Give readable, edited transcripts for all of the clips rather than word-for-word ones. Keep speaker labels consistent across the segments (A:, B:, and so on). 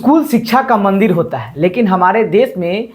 A: School शिक्षा का मंदिर होता है, लेकिन हमारे देश में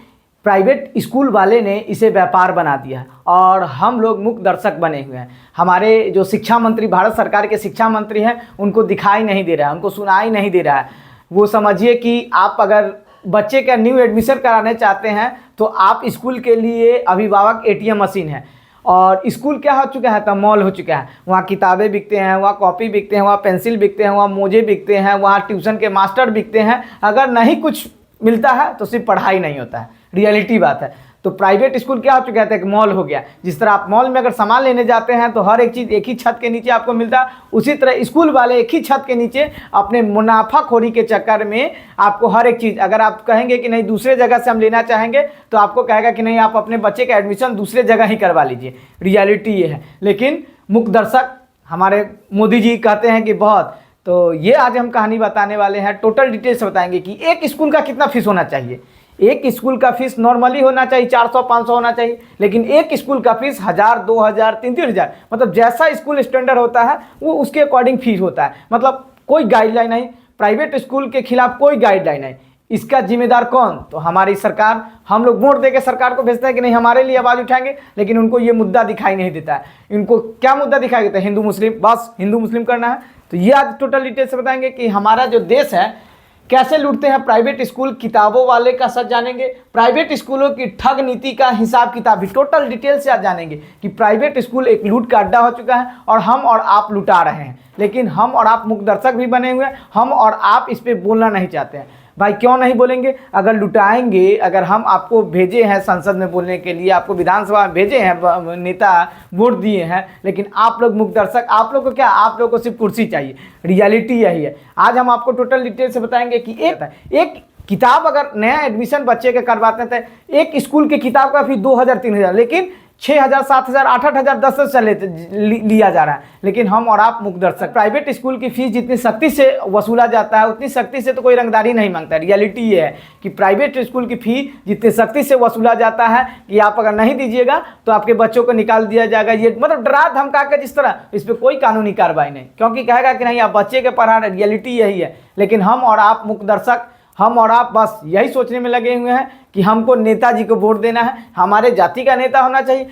A: प्राइवेट स्कूल वाले ने इसे व्यापार बना दिया है और हम लोग मुख्य दर्शक बने हुए हैं। हमारे जो शिक्षा मंत्री, भारत सरकार के शिक्षा मंत्री हैं, उनको दिखाई नहीं दे रहा है, उनको सुनाई नहीं दे रहा है। वो समझिए कि आप अगर बच्चे का न्यू एडमिशन कराने चाहते हैं तो आप स्कूल के लिए अभिभावक एटीएम मशीन है, और स्कूल क्या हो चुका है, तो मॉल हो चुका है। वहाँ किताबें बिकते हैं, वहाँ कॉपी बिकते हैं, वहाँ पेंसिल बिकते हैं, वहाँ मोजे बिकते हैं, वहाँ ट्यूशन के मास्टर बिकते हैं। अगर नहीं कुछ मिलता है तो सिर्फ पढ़ाई नहीं होता है, रियलिटी बात है। तो प्राइवेट स्कूल क्या हो चुका है, एक मॉल हो गया। जिस तरह आप मॉल में अगर सामान लेने जाते हैं तो हर एक चीज़ एक ही छत के नीचे आपको मिलता है, उसी तरह स्कूल वाले एक ही छत के नीचे अपने मुनाफाखोरी के चक्कर में आपको हर एक चीज़, अगर आप कहेंगे कि नहीं दूसरे जगह से हम लेना चाहेंगे तो आपको कहेगा कि नहीं आप अपने बच्चे का एडमिशन दूसरे जगह ही करवा लीजिए। रियलिटी ये है। लेकिन मुख्य दर्शक हमारे मोदी जी कहते हैं कि बहुत, तो ये आज हम कहानी बताने वाले हैं। टोटल डिटेल से बताएंगे कि एक स्कूल का कितना फीस होना चाहिए। एक स्कूल का फीस नॉर्मली होना चाहिए 400-500 होना चाहिए, लेकिन एक स्कूल का फीस 1000, 2000, 3000, मतलब जैसा स्कूल स्टैंडर्ड होता है वो उसके अकॉर्डिंग फीस होता है। मतलब कोई गाइडलाइन नहीं, प्राइवेट स्कूल के खिलाफ कोई गाइडलाइन नहीं। इसका जिम्मेदार कौन, तो हमारी सरकार। हम लोग वोट देकर सरकार को भेजते हैं कि नहीं हमारे लिए आवाज़ उठाएंगे, लेकिन उनको ये मुद्दा दिखाई नहीं देता है। इनको क्या मुद्दा दिखाई देता है, हिंदू मुस्लिम, बस हिंदू मुस्लिम करना है। तो ये आज टोटल डिटेल से बताएंगे कि हमारा जो देश है कैसे लूटते हैं प्राइवेट स्कूल। किताबों वाले का सच जानेंगे, प्राइवेट स्कूलों की ठग नीति का हिसाब किताब भी टोटल डिटेल से आज जानेंगे कि प्राइवेट स्कूल एक लूट का अड्डा हो चुका है और हम और आप लुटा रहे हैं। लेकिन हम और आप मुख्य दर्शक भी बने हुए हैं, हम और आप इस पर बोलना नहीं चाहते हैं। भाई क्यों नहीं बोलेंगे, अगर लुटाएंगे, अगर हम आपको भेजे हैं संसद में बोलने के लिए, आपको विधानसभा में भेजे हैं, नेता वोट दिए हैं, लेकिन आप लोग मुख्य दर्शक, आप लोग को क्या, आप लोग को सिर्फ कुर्सी चाहिए। रियलिटी यही है। आज हम आपको टोटल डिटेल से बताएंगे कि एक किताब अगर नया एडमिशन बच्चे के करवाते हैं तो एक स्कूल की किताब का फीस 2000-3000, लेकिन 6000, 7000, 8000, 10,000 लिया जा रहा है। लेकिन हम और आप मुख्य दर्शक, प्राइवेट स्कूल की फीस जितनी सख्ती से वसूला जाता है उतनी सख्ती से तो कोई रंगदारी नहीं मांगता है। रियलिटी ये है कि प्राइवेट स्कूल की फीस जितनी सख्ती से वसूला जाता है कि आप अगर नहीं दीजिएगा तो आपके बच्चों को निकाल दिया जाएगा। ये मतलब डरा धमका के जिस तरह, इस पर कोई कानूनी कार्रवाई नहीं, क्योंकि कहेगा कि नहीं आप बच्चे के पढ़ा रहे। रियलिटी यही है। लेकिन हम और आप मुख्य दर्शक, हम और आप बस यही सोचने में लगे हुए हैं कि हमको नेताजी को वोट देना है, हमारे जाति का नेता होना चाहिए।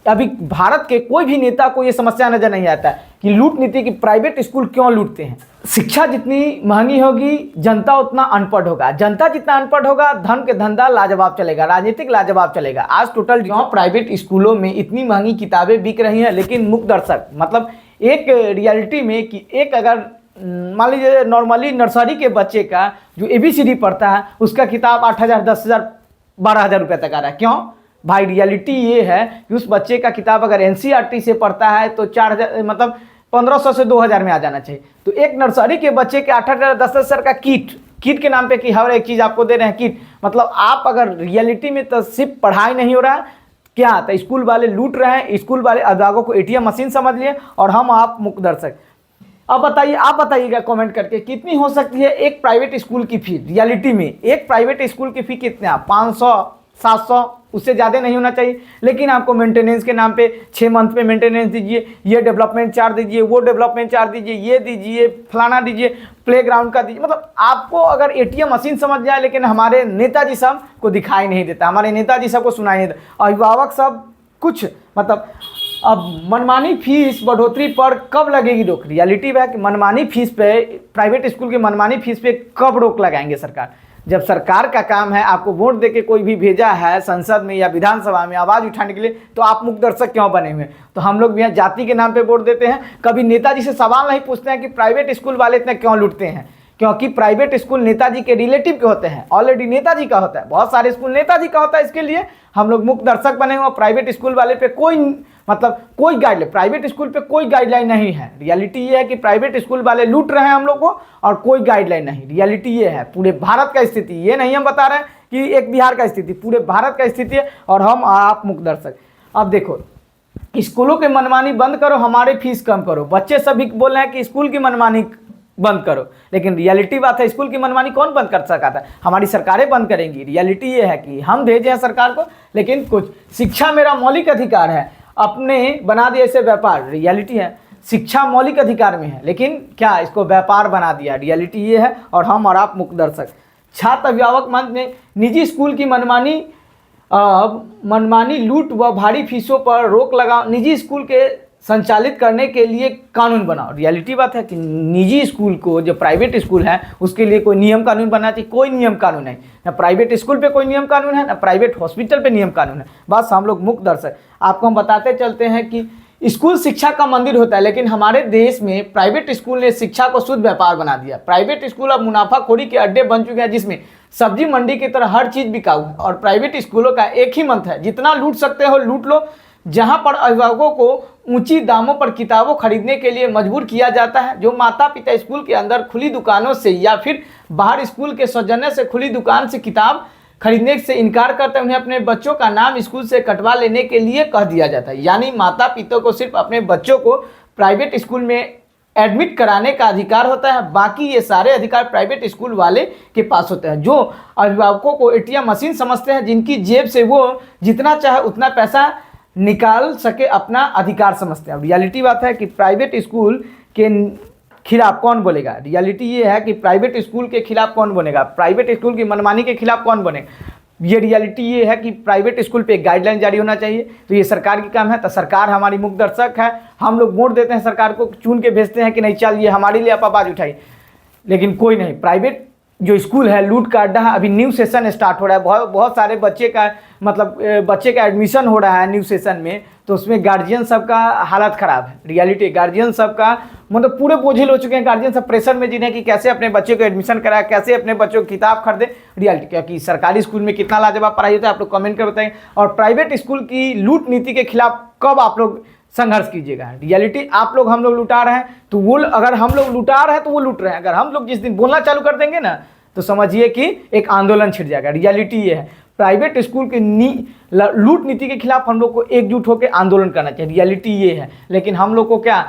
A: अभी भारत के कोई भी नेता को ये समस्या नजर नहीं आता है कि लूट नीति की प्राइवेट स्कूल क्यों लूटते हैं। शिक्षा जितनी महंगी होगी जनता उतना अनपढ़ होगा, जनता जितना अनपढ़ होगा धन के धंधा लाजवाब चलेगा, राजनीतिक लाजवाब चलेगा। आज टोटल क्यों प्राइवेट स्कूलों में इतनी महंगी किताबें बिक रही हैं, लेकिन मुख्य दर्शक मतलब एक रियलिटी में कि एक अगर मान लीजिए नॉर्मली नर्सरी के बच्चे का जो ABCD पढ़ता है उसका किताब 8000, 10,000, 12,000 रुपये तक आ रहा है। क्यों भाई, रियलिटी ये है कि उस बच्चे का किताब अगर NCERT से पढ़ता है तो 4000, मतलब 1500 से 2000 में आ जाना चाहिए। तो एक नर्सरी के बच्चे के 8,000, 10,000 का किट के नाम पे कि हर एक चीज़ आपको दे रहे हैं किट। मतलब आप अगर रियलिटी में तो सिर्फ पढ़ाई नहीं हो रहा है, क्या तो स्कूल वाले लूट रहे हैं, स्कूल वाले अभिभावकों को ATM मशीन समझ लिए, और हम आप मुख्य दर्शक। अब बताइए, आप बताइएगा कमेंट करके कितनी हो सकती है एक प्राइवेट स्कूल की फीस। रियलिटी में एक प्राइवेट स्कूल की फीस कितने, 500, 700, उससे ज़्यादा नहीं होना चाहिए। लेकिन आपको मेंटेनेंस के नाम पे 6 मंथ पे मेंटेनेंस दीजिए, ये डेवलपमेंट चार्ज दीजिए, वो डेवलपमेंट चार्ज दीजिए, ये दीजिए, फलाना दीजिए, प्लेग्राउंड का दीजिए। मतलब आपको अगर ATM मशीन समझ जाए, लेकिन हमारे नेताजी सब को दिखाई नहीं देता, हमारे नेताजी सब को सुनाई नहीं देता। अभिभावक सब कुछ मतलब अब मनमानी फीस बढ़ोतरी पर कब लगेगी रोक। रियलिटी है कि मनमानी फीस पे, प्राइवेट स्कूल की मनमानी फीस पे कब रोक लगाएंगे सरकार। जब सरकार का काम है, आपको वोट देके कोई भी भेजा है संसद में या विधानसभा में आवाज़ उठाने के लिए, तो आप मुख्य दर्शक क्यों बने हुए हैं। तो हम लोग भी यहाँ जाति के नाम पे वोट देते हैं, कभी नेताजी से सवाल नहीं पूछते हैं कि प्राइवेट स्कूल वाले इतने क्यों लूटते हैं। क्योंकि प्राइवेट स्कूल नेताजी के रिलेटिव के होते हैं, ऑलरेडी नेताजी का होता है, बहुत सारे स्कूल नेताजी का होता है। इसके लिए हम लोग मुख्य दर्शक बने हुए। प्राइवेट स्कूल वाले पे कोई मतलब कोई गाइडलाइन, प्राइवेट स्कूल पे कोई गाइडलाइन नहीं है। रियलिटी ये है कि प्राइवेट स्कूल वाले लूट रहे हैं हम लोग को और कोई गाइडलाइन नहीं। रियलिटी ये है, पूरे भारत का स्थिति, ये नहीं हम बता रहे हैं कि एक बिहार का स्थिति, पूरे भारत का स्थिति है। और हम आप मुख्य दर्शक, अब देखो स्कूलों की मनमानी बंद करो, हमारे फीस कम करो। बच्चे सभी बोल रहे हैं कि स्कूल की मनमानी बंद करो, लेकिन रियलिटी बात है स्कूल की मनमानी कौन बंद कर सकता है, हमारी सरकारें बंद करेंगी। रियलिटी ये है कि हम भेजे हैं सरकार को, लेकिन कुछ शिक्षा मेरा मौलिक अधिकार है, अपने बना दिया इसे व्यापार। रियलिटी है शिक्षा मौलिक अधिकार में है, लेकिन क्या इसको व्यापार बना दिया। रियलिटी ये है। और हम और आप मुख्य दर्शक छात्र अभिभावक मंच ने निजी स्कूल की मनमानी लूट व भारी फीसों पर रोक लगा निजी स्कूल के संचालित करने के लिए कानून बनाओ। रियलिटी बात है कि निजी स्कूल को, जो प्राइवेट स्कूल है, उसके लिए कोई नियम कानून बनना चाहिए। कोई नियम कानून नहीं, ना प्राइवेट स्कूल पे कोई नियम कानून है, ना प्राइवेट हॉस्पिटल पे नियम कानून है। बस हम लोग मुक्त दर्शक आपको हम बताते चलते हैं कि स्कूल शिक्षा का मंदिर होता है, लेकिन हमारे देश में प्राइवेट स्कूल ने शिक्षा को शुद्ध व्यापार बना दिया। प्राइवेट स्कूल अब मुनाफाखोरी के अड्डे बन चुके हैं, जिसमें सब्जी मंडी की तरह हर चीज़ बिकाऊ है। और प्राइवेट स्कूलों का एक ही मंत्र है, जितना लूट सकते हो लूट लो। जहां पर अभिभावकों को ऊंची दामों पर किताबों खरीदने के लिए मजबूर किया जाता है, जो माता पिता स्कूल के अंदर खुली दुकानों से या फिर बाहर स्कूल के सौजन्य से खुली दुकान से किताब खरीदने से इनकार करते हैं, उन्हें अपने बच्चों का नाम स्कूल से कटवा लेने के लिए कह दिया जाता है। यानी माता पिता को सिर्फ अपने बच्चों को प्राइवेट स्कूल में एडमिट कराने का अधिकार होता है, बाकी ये सारे अधिकार प्राइवेट स्कूल वाले के पास होते हैं, जो अभिभावकों को एटीएम मशीन समझते हैं, जिनकी जेब से वो जितना चाहे उतना पैसा निकाल सके अपना अधिकार समझते हैं। अब रियलिटी बात है कि प्राइवेट स्कूल के खिलाफ कौन बोलेगा। रियलिटी ये है कि प्राइवेट स्कूल के खिलाफ कौन बनेगा, प्राइवेट स्कूल की मनमानी के खिलाफ कौन बनेगा। ये रियलिटी ये है कि प्राइवेट स्कूल पे एक गाइडलाइन जारी होना चाहिए, तो ये सरकार की काम है। तो सरकार हमारी मुक्त दर्शक है, हम लोग वोट देते हैं, सरकार को चुन के भेजते हैं कि नहीं चल ये हमारे लिए आप आवाज़ उठाइए, लेकिन कोई नहीं। प्राइवेट जो स्कूल है लूट का अड्डा है। अभी न्यू सेशन स्टार्ट हो रहा है, बहुत सारे बच्चे का एडमिशन हो रहा है न्यू सेशन में, तो उसमें गार्जियन सबका हालत ख़राब है। रियलिटी गार्जियन सबका मतलब पूरे बोझिल हो चुके हैं, गार्जियन सब प्रेशर में जिन्हें कि कैसे अपने बच्चे को एडमिशन कराए, कैसे अपने बच्चों की किताब खरीदे। रियलिटी क्योंकि सरकारी स्कूल में कितना लाजवाब पढ़ाई होता है, आप लोग कमेंट कर बताएंगे। और प्राइवेट स्कूल की लूट नीति के खिलाफ कब आप लोग संघर्ष कीजिएगा। रियलिटी आप लोग हम लोग लुटा रहे हैं, तो वो अगर हम लोग लुटा रहे हैं तो वो लूट रहे हैं। अगर हम लोग जिस दिन बोलना चालू कर देंगे ना, तो समझिए कि एक आंदोलन छिड़ जाएगा। रियलिटी ये है, प्राइवेट स्कूल की लूट नीति के खिलाफ हम लोग को एकजुट होकर आंदोलन करना चाहिए। रियलिटी ये है, लेकिन हम लोग को क्या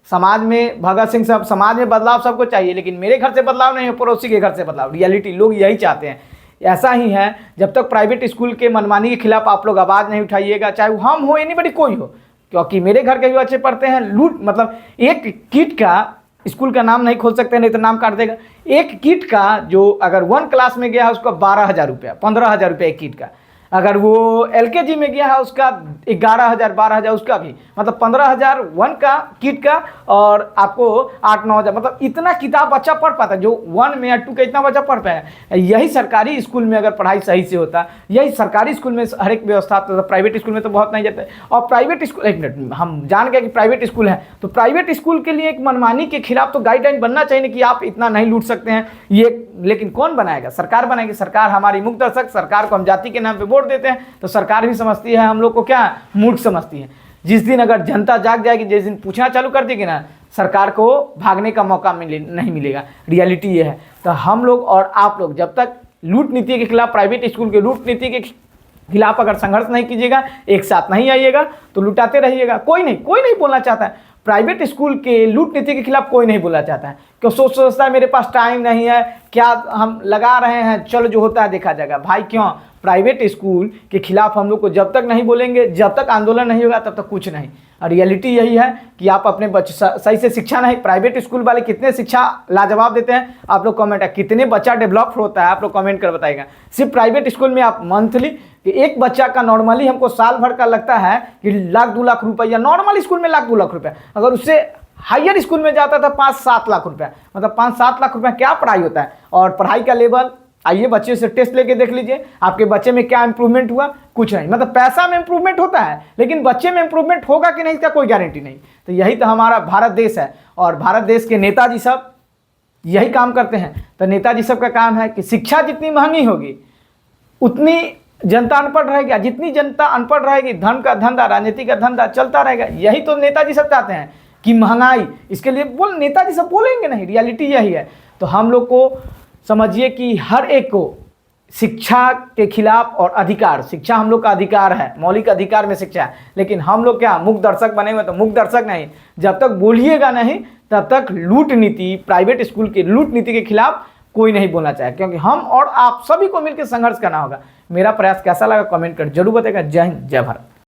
A: समाज में भगत सिंह सब समाज में बदलाव सबको चाहिए, लेकिन मेरे घर से बदलाव नहीं है, पड़ोसी के घर से बदलाव। रियलिटी लोग यही चाहते हैं। ऐसा ही है, जब तक प्राइवेट स्कूल के मनमानी के खिलाफ आप लोग आवाज़ नहीं उठाइएगा, चाहे वो हम हो एनीबॉडी कोई हो, क्योंकि मेरे घर के भी बच्चे पढ़ते हैं। लूट मतलब एक किट का, स्कूल का नाम नहीं खोल सकते नहीं तो नाम काट देगा, एक किट का जो अगर 1 क्लास में गया है उसका 12,000 रुपया, 15,000 रुपया एक किट का। अगर वो LKG में गया है उसका 11,000 12,000 उसका भी, मतलब 15,000 1 का किट का, और आपको 8-9,000, मतलब इतना किताब बच्चा पढ़ पाता है। जो 1 में या 2 का इतना बच्चा पढ़ पाया। यही सरकारी स्कूल में अगर पढ़ाई सही से होता, यही सरकारी स्कूल में हर एक व्यवस्था, तो प्राइवेट स्कूल में तो बहुत नहीं जाता है। और प्राइवेट स्कूल, एक मिनट, हम जान गए कि प्राइवेट स्कूल है, तो प्राइवेट स्कूल के लिए एक मनमानी के खिलाफ तो गाइडलाइन बनना चाहिए कि आप इतना नहीं लूट सकते हैं ये। लेकिन कौन बनाएगा? सरकार बनाएगी। सरकार हमारी मुक्त दर्शक, सरकार को हम जाति के नाम पे वोट देते हैं, तो सरकार भी समझती है हम लोग को क्या मूर्ख समझती है। जिस दिन अगर जनता जाग जाएगी, जिस दिन पूछना चालू कर देगी ना, सरकार को भागने का मौका नहीं मिलेगा। रियलिटी ये है। तो हम लोग और आप लोग जब तक लूट नीति के खिलाफ, प्राइवेट स्कूल के लूट नीति के खिलाफ अगर संघर्ष नहीं कीजिएगा, एक साथ नहीं आइएगा, तो लुटाते रहिएगा। कोई नहीं बोलना चाहता है प्राइवेट स्कूल के लूट नीति के खिलाफ, कोई नहीं बोलना चाहता है। क्यों सोचता है मेरे पास टाइम नहीं है, क्या हम लगा रहे हैं, चलो जो होता है देखा जाएगा। भाई क्यों? प्राइवेट स्कूल के खिलाफ हम लोग को जब तक नहीं बोलेंगे, जब तक आंदोलन नहीं होगा, तब तक कुछ नहीं। और रियलिटी यही है कि आप अपने बच्चे सही से शिक्षा नहीं, प्राइवेट स्कूल वाले कितने शिक्षा लाजवाब देते हैं आप लोग कमेंट है, कितने बच्चा डेवलप होता है आप लोग कमेंट कर बताएगा। सिर्फ प्राइवेट स्कूल में आप मंथली कि एक बच्चा का नॉर्मली हमको साल भर का लगता है कि 1-2 लाख रुपया, नॉर्मल स्कूल में 1-2 लाख रुपया, अगर उससे हायर स्कूल में जाता था 5-7 लाख रुपया, मतलब 5-7 लाख रुपया क्या पढ़ाई होता है। और पढ़ाई का लेवल, आइए बच्चे से टेस्ट लेके देख लीजिए आपके बच्चे में क्या इंप्रूवमेंट हुआ, कुछ नहीं। मतलब पैसा में इंप्रूवमेंट होता है, लेकिन बच्चे में इंप्रूवमेंट होगा कि नहीं इसका कोई गारंटी नहीं। तो यही तो हमारा भारत देश है, और भारत देश के नेताजी सब यही काम करते हैं। तो नेताजी सब का काम है कि शिक्षा जितनी महंगी होगी उतनी जनता अनपढ़ रहेगी, जितनी जनता अनपढ़ रहेगी धर्म का धंधा, राजनीति का धंधा चलता रहेगा। यही तो नेताजी सब चाहते हैं कि महंगाई, इसके लिए नेताजी सब बोलेंगे नहीं। रियलिटी यही है। तो हम लोग को समझिए कि हर एक को शिक्षा के खिलाफ और अधिकार, शिक्षा हम लोग का अधिकार है, मौलिक अधिकार में शिक्षा है। लेकिन हम लोग क्या मुक्त दर्शक बने हुए? तो मुक्त दर्शक नहीं, जब तक बोलिएगा नहीं तब तक लूट नीति, प्राइवेट स्कूल की लूट नीति के खिलाफ कोई नहीं बोलना चाहे, क्योंकि हम और आप सभी को मिलकर संघर्ष करना होगा। मेरा प्रयास कैसा लगा कमेंट कर जरूर बताएगा। जय हिंद, जय भारत।